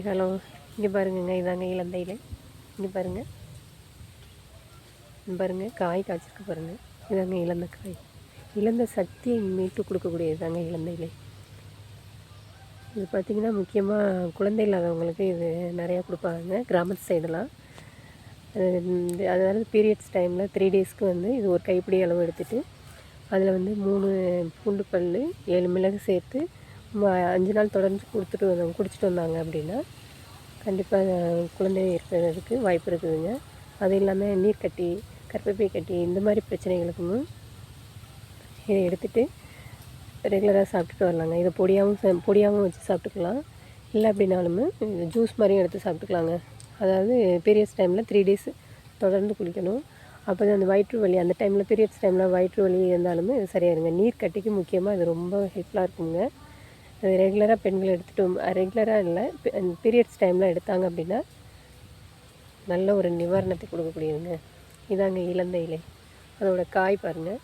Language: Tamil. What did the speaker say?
ஹலோ. இங்கே பாருங்கங்க, இதாங்க இலந்தை இலை. இங்கே பாருங்கள், பாருங்கள் காய் காய்ச்சிருக்கு பாருங்கள். இதாங்க இலந்த காய். இழந்த சக்தியை மீட்டு கொடுக்கக்கூடியது தாங்க இலந்தை இலை. இது பார்த்திங்கன்னா முக்கியமாக குழந்தை இல்லாதவங்களுக்கு இது நிறையா கொடுப்பாங்க கிராமத்து சைடெல்லாம். அதாவது பீரியட்ஸ் டைமில் 3 டேஸ்க்கு வந்து இது ஒரு கைப்பிடி அளவு எடுத்துகிட்டு அதில் வந்து 3 பூண்டு பல் 7 மிளகு சேர்த்து 5 நாள் தொடர்ந்து குடிச்சிட்டு வந்தாங்க அப்படின்னா கண்டிப்பாக குழந்தை இருக்கிறதுக்கு வாய்ப்பு இருக்குதுங்க. அது இல்லாமல் நீர்க்கட்டி, கர்ப்பப்பை கட்டி இந்த மாதிரி பிரச்சனைகளுக்கும் இதை எடுத்துகிட்டு ரெகுலராக சாப்பிட்டுட்டு வரலாங்க. இதை பொடியாகவும் வச்சு சாப்பிட்டுக்கலாம். இல்லை அப்படின்னாலுமே இது ஜூஸ் மாதிரியும் எடுத்து சாப்பிட்டுக்கலாங்க. அதாவது பீரியட்ஸ் டைமில் 3 டேஸ் தொடர்ந்து குளிக்கணும். அப்போ தான் அந்த வயிற்று வலி, அந்த டைமில் பீரியட்ஸ் டைமில் வயிற்று வலி இருந்தாலுமே இது சரியாயிருங்க. நீர் கட்டிக்கு முக்கியமாக இது ரொம்ப ஹெல்ப்ஃபுல்லாக இருக்குங்க. அது ரெகுலராக பெண்கள் எடுத்துகிட்டு ரெகுலராக இல்லை, பீரியட்ஸ் டைமில் எடுத்தாங்க அப்படின்னா நல்ல ஒரு நிவாரணத்தை கொடுக்கக்கூடியதுங்க. இதாங்க இலந்தை இலை. அதோட காய் பாருங்கள்.